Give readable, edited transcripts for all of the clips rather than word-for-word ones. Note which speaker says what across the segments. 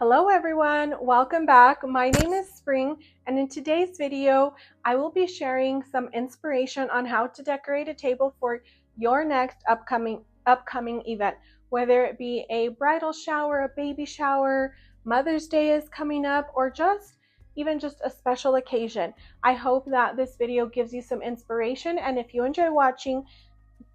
Speaker 1: Hello everyone, welcome back. My name is Spring, and in today's video, I will be sharing some inspiration on how to decorate a table for your next upcoming event, whether it be a bridal shower, a baby shower, Mother's Day is coming up, or even just a special occasion. I hope that this video gives you some inspiration, and if you enjoy watching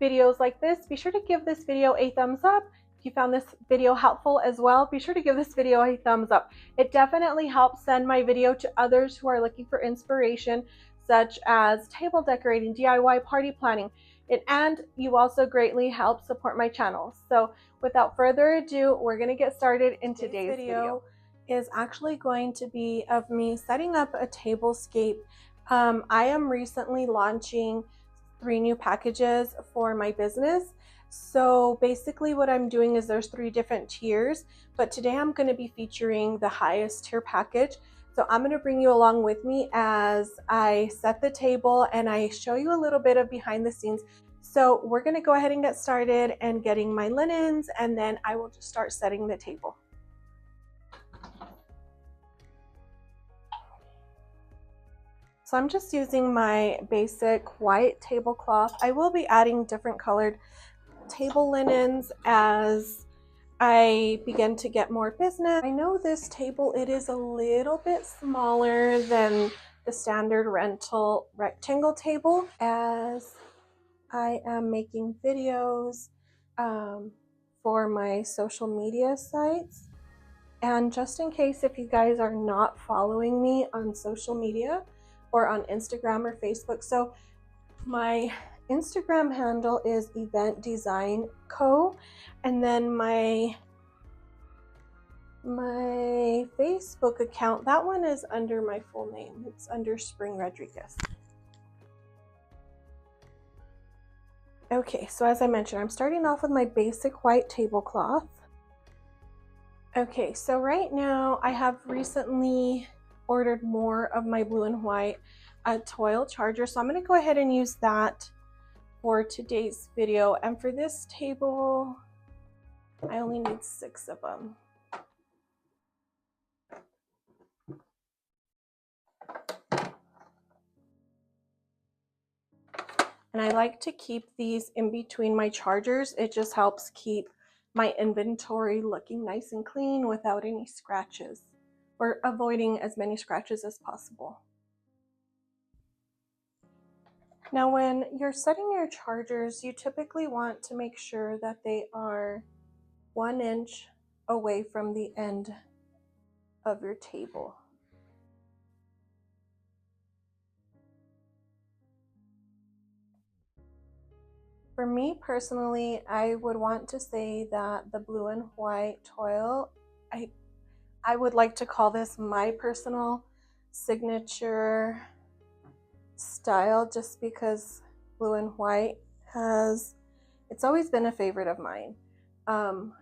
Speaker 1: videos like this, be sure to give this video a thumbs up. If you found this video helpful as well, be sure to give this video a thumbs up. It definitely helps send my video to others who are looking for inspiration, such as table decorating, DIY party planning, and you also greatly help support my channel. So without further ado, we're going to get started in today's video. Is actually going to be of me setting up a tablescape. I am recently launching 3 new packages for my business. So basically what I'm doing is there's 3 different tiers, but today I'm going to be featuring the highest tier package. So I'm going to bring you along with me as I set the table and I show you a little bit of behind the scenes. So we're going to go ahead and get started and getting my linens, and then I will just start setting the table. So I'm just using my basic white tablecloth. I will be adding different colored table linens as I begin to get more business. I know this table, it is a little bit smaller than the standard rental rectangle table, as I am making videos for my social media sites. And just in case if you guys are not following me on social media or on Instagram or Facebook, so my Instagram handle is Event Design Co, and then my Facebook account, that one is under my full name. It's under Spring Rodriguez. Okay, so as I mentioned, I'm starting off with my basic white tablecloth. Okay, so right now I have recently ordered more of my blue and white toil charger, so I'm going to go ahead and use that for today's video. And for this table, I only need 6 of them. And I like to keep these in between my chargers. It just helps keep my inventory looking nice and clean without any scratches, or avoiding as many scratches as possible. Now, when you're setting your chargers, you typically want to make sure that they are 1 inch away from the end of your table. For me personally, I would want to say that the blue and white toil, I would like to call this my personal signature style, just because blue and white it's always been a favorite of mine.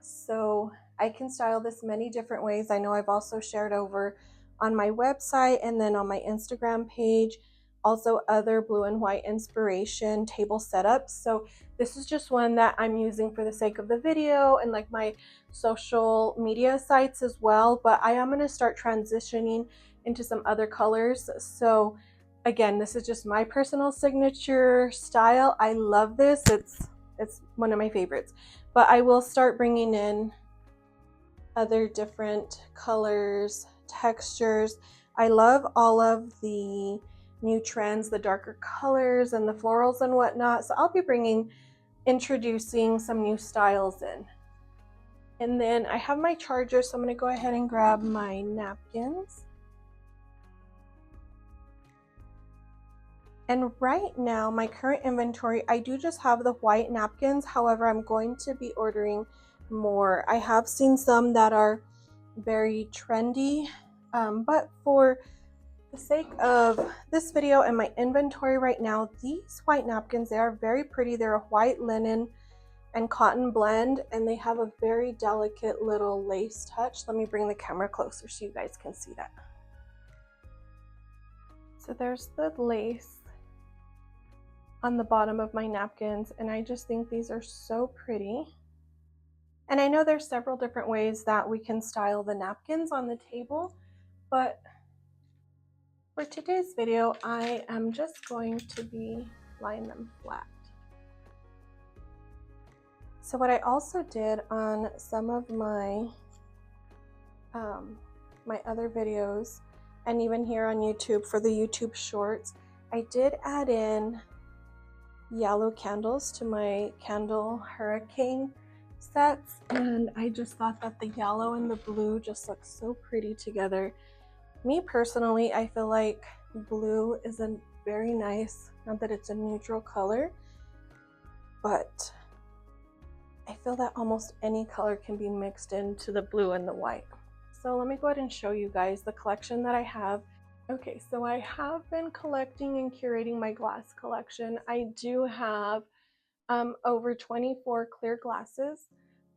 Speaker 1: So I can style this many different ways. I know I've also shared over on my website and then on my Instagram page also other blue and white inspiration table setups. So this is just one that I'm using for the sake of the video and like my social media sites as well, but I am going to start transitioning into some other colors. So again, this is just my personal signature style. I love this. It's one of my favorites, but I will start bringing in other different colors, textures. I love all of the new trends, the darker colors and the florals and whatnot. So I'll be introducing some new styles in. And then I have my charger, so I'm going to go ahead and grab my napkins. And right now, my current inventory, I do just have the white napkins. However, I'm going to be ordering more. I have seen some that are very trendy, but for the sake of this video and my inventory right now, these white napkins, they are very pretty. They're a white linen and cotton blend, and they have a very delicate little lace touch. Let me bring the camera closer so you guys can see that. So there's the lace on the bottom of my napkins, and I just think these are so pretty. And I know there's several different ways that we can style the napkins on the table, but for today's video, I am just going to be laying them flat. So what I also did on some of my my other videos, and even here on YouTube for the YouTube shorts, I did add in yellow candles to my candle hurricane sets, and I just thought that the yellow and the blue just look so pretty together. Me personally, I feel like blue is a very nice, not that it's a neutral color, but I feel that almost any color can be mixed into the blue and the white. So let me go ahead and show you guys the collection that I have. Okay, so I have been collecting and curating my glass collection. I do have over 24 clear glasses.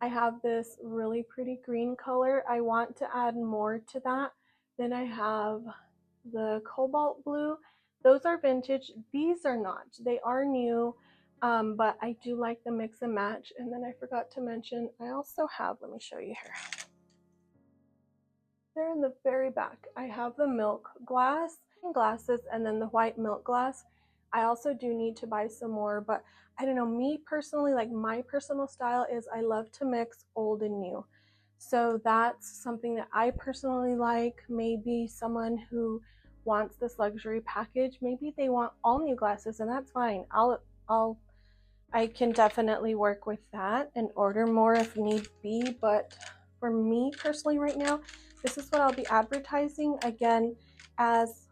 Speaker 1: I have this really pretty green color. I want to add more to that. Then I have the cobalt blue. Those are vintage. These are not. They are new, but I do like the mix and match. And then I forgot to mention, I also have, let me show you here. There in the very back, I have the milk glass glasses and then the white milk glass. I also do need to buy some more, but I don't know, me personally, like my personal style is I love to mix old and new. So that's something that I personally like. Maybe someone who wants this luxury package, maybe they want all new glasses, and that's fine. I can definitely work with that and order more if need be, but for me personally right now, this is what I'll be advertising. Again, as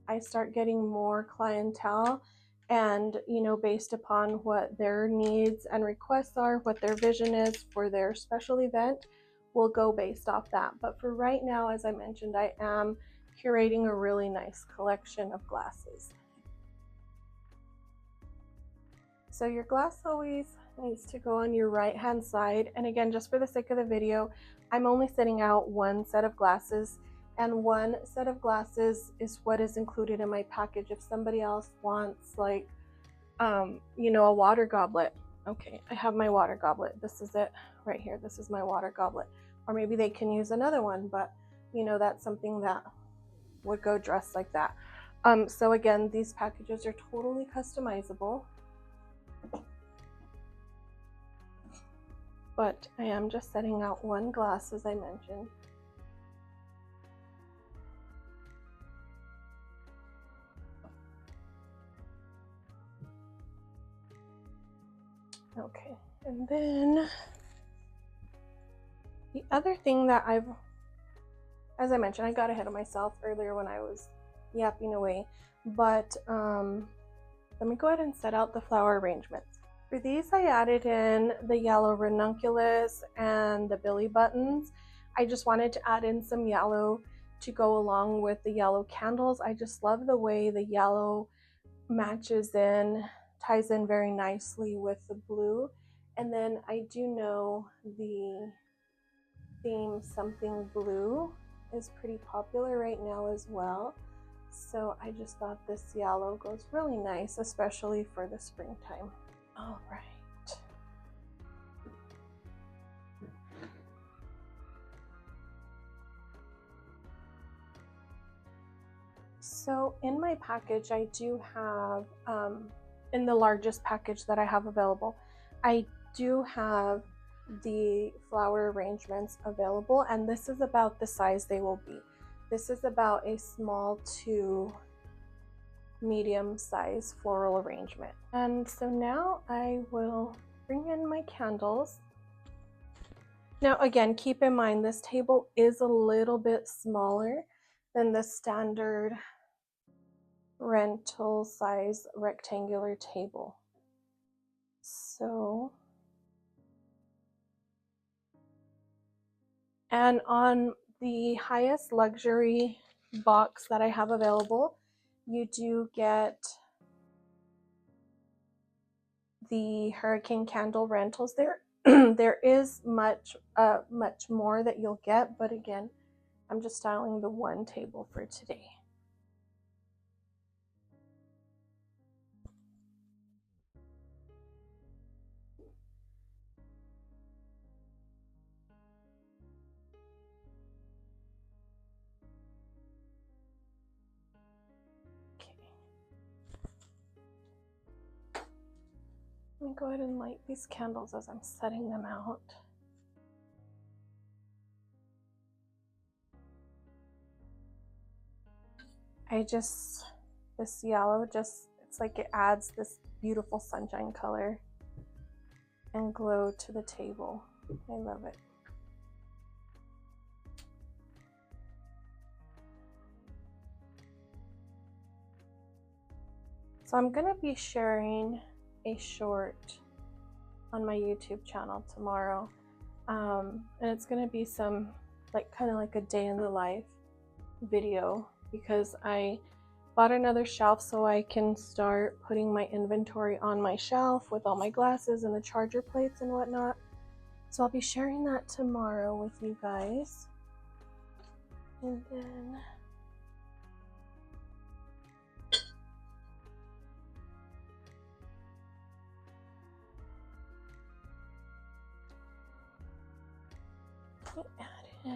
Speaker 1: I start getting more clientele and, you know, based upon what their needs and requests are, what their vision is for their special event, we'll go based off that. But for right now, as I mentioned, I am curating a really nice collection of glasses. So your glass always needs to go on your right hand side. And again, just for the sake of the video, I'm only setting out one set of glasses, and one set of glasses is what is included in my package. If somebody else wants like, you know, a water goblet. Okay, I have my water goblet. This is it right here. This is my water goblet. Or maybe they can use another one, but you know, that's something that would go dressed like that. So again, these packages are totally customizable. But I am just setting out one glass, as I mentioned. Okay, and then the other thing that as I mentioned, I got ahead of myself earlier when I was yapping away, but let me go ahead and set out the flower arrangements. For these, I added in the yellow ranunculus and the billy buttons. I just wanted to add in some yellow to go along with the yellow candles. I just love the way the yellow matches in, ties in very nicely with the blue. And then I do know the theme Something Blue is pretty popular right now as well. So I just thought this yellow goes really nice, especially for the springtime. All right. So in my package, I do have, in the largest package that I have available, I do have the flower arrangements available, and this is about the size they will be. This is about a small to medium size floral arrangement. And so now I will bring in my candles. Now again, keep in mind this table is a little bit smaller than the standard rental size rectangular table. So, and on the highest luxury box that I have available, you do get the hurricane candle rentals there. There is much more that you'll get, but again, I'm just styling the one table for today. Let me go ahead and light these candles as I'm setting them out. This yellow it's like it adds this beautiful sunshine color and glow to the table. I love it. So I'm gonna be sharing a short on my YouTube channel tomorrow. And it's gonna be some kind of like a day in the life video, because I bought another shelf so I can start putting my inventory on my shelf with all my glasses and the charger plates and whatnot. So I'll be sharing that tomorrow with you guys. And then add in, I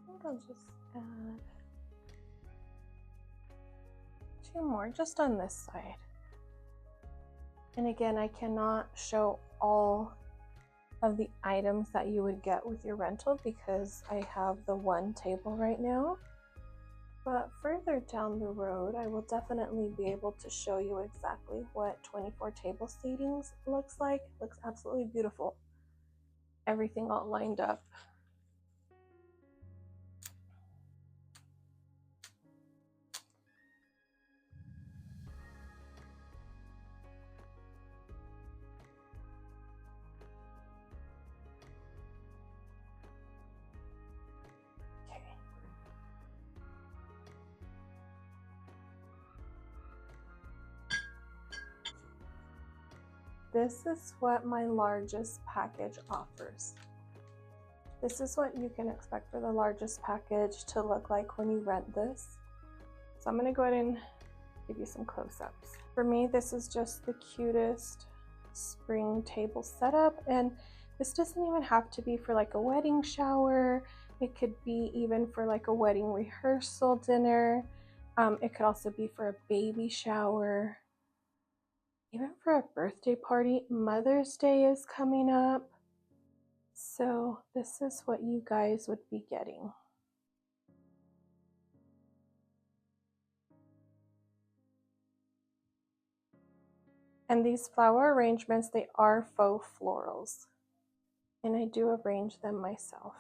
Speaker 1: think I'll just add 2 more just on this side. And again, I cannot show all of the items that you would get with your rental because I have the one table right now. But further down the road, I will definitely be able to show you exactly what 24 table seatings looks like. It looks absolutely beautiful. Everything all lined up. This is what my largest package offers. This is what you can expect for the largest package to look like when you rent this. So I'm gonna go ahead and give you some close-ups. For me, this is just the cutest spring table setup, and this doesn't even have to be for like a wedding shower. It could be even for like a wedding rehearsal dinner. It could also be for a baby shower. Even for a birthday party. Mother's Day is coming up. So this is what you guys would be getting. And these flower arrangements, they are faux florals. And I do arrange them myself.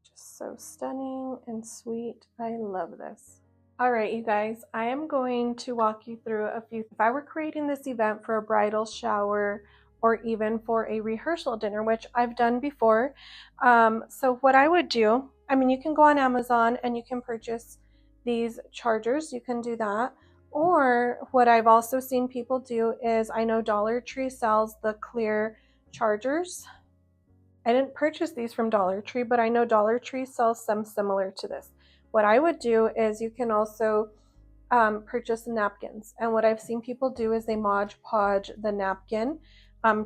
Speaker 1: Just so stunning and sweet. I love this. All right, you guys, I am going to walk you through a few. If I were creating this event for a bridal shower or even for a rehearsal dinner, which I've done before. So what I would do, I mean, you can go on Amazon and you can purchase these chargers. You can do that. Or what I've also seen people do is, I know Dollar Tree sells the clear chargers. I didn't purchase these from Dollar Tree, but I know Dollar Tree sells some similar to this. What I would do is you can also purchase napkins. And what I've seen people do is they Mod Podge the napkin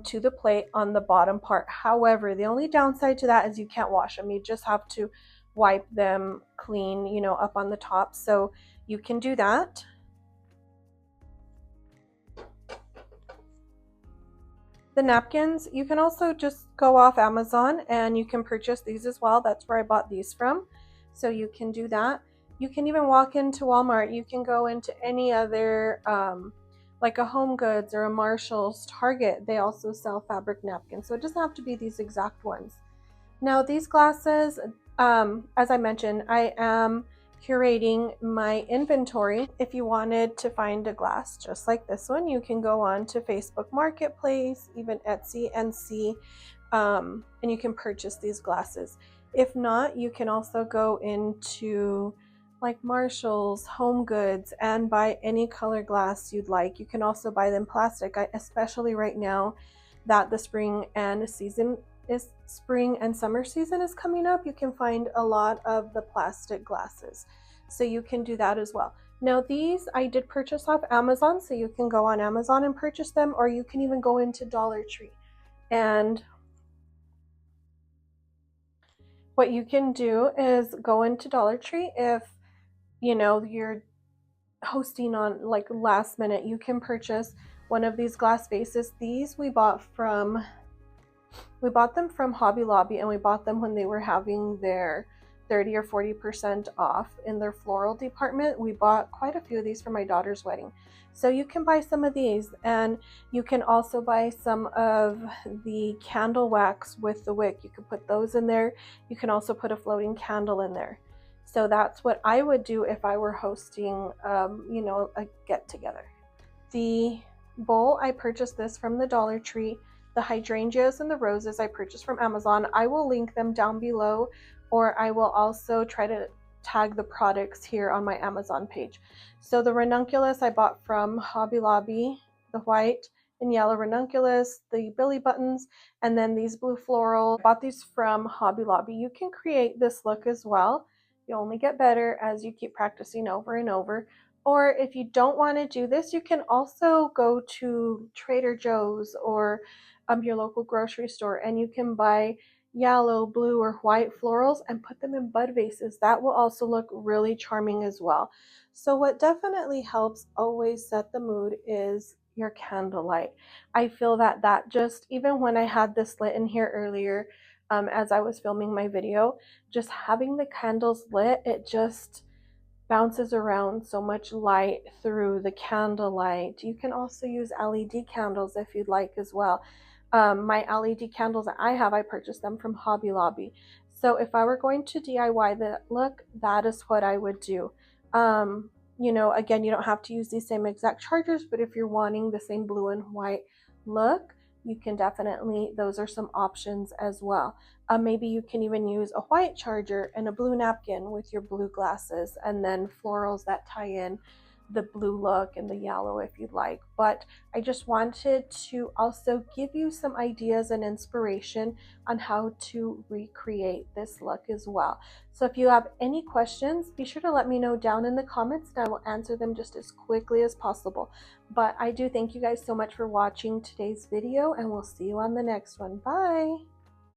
Speaker 1: to the plate on the bottom part. However, the only downside to that is you can't wash them. You just have to wipe them clean, you know, up on the top. So you can do that. The napkins, you can also just go off Amazon and you can purchase these as well. That's where I bought these from. So you can do that. You can even walk into Walmart. You can go into any other, like a Home Goods or a Marshall's, Target. They also sell fabric napkins. So it doesn't have to be these exact ones. Now these glasses, as I mentioned, I am curating my inventory. If you wanted to find a glass just like this one, you can go on to Facebook Marketplace, even Etsy, and see, and you can purchase these glasses. If not, you can also go into like Marshall's, Home Goods, and buy any color glass you'd like. You can also buy them plastic, especially right now that the spring and summer season is coming up. You can find a lot of the plastic glasses, so you can do that as well. Now these I did purchase off Amazon, so you can go on Amazon and purchase them, or you can even go into Dollar Tree. And what you can do is go into Dollar Tree. If you know, you're hosting on like last minute, you can purchase one of these glass vases. These we bought them from Hobby Lobby, and we bought them when they were having their 30 or 40% off in their floral department. We bought quite a few of these for my daughter's wedding. So you can buy some of these, and you can also buy some of the candle wax with the wick. You can put those in there. You can also put a floating candle in there. So that's what I would do if I were hosting, you know, a get together. The bowl, I purchased this from the Dollar Tree. The hydrangeas and the roses I purchased from Amazon. I will link them down below, or I will also try to tag the products here on my Amazon page. So the ranunculus I bought from Hobby Lobby, the white and yellow ranunculus, the billy buttons, and then these blue floral. I bought these from Hobby Lobby. You can create this look as well. You only get better as you keep practicing over and over. Or if you don't want to do this, you can also go to Trader Joe's or your local grocery store, and you can buy yellow, blue, or white florals and put them in bud vases. That will also look really charming as well. So what definitely helps always set the mood is your candlelight. I feel that just, even when I had this lit in here earlier, as I was filming my video, just having the candles lit, it just bounces around so much light through the candlelight. You can also use LED candles if you'd like as well. My LED candles that I have, I purchased them from Hobby Lobby. So if I were going to DIY the look, that is what I would do. You know, again, you don't have to use these same exact chargers, but if you're wanting the same blue and white look, you can definitely, those are some options as well. Maybe you can even use a white charger and a blue napkin with your blue glasses, and then florals that tie in the blue look and the yellow if you'd like. But I just wanted to also give you some ideas and inspiration on how to recreate this look as well. So if you have any questions, be sure to let me know down in the comments, and I will answer them just as quickly as possible. But I do thank you guys so much for watching today's video, and we'll see you on the next one. Bye!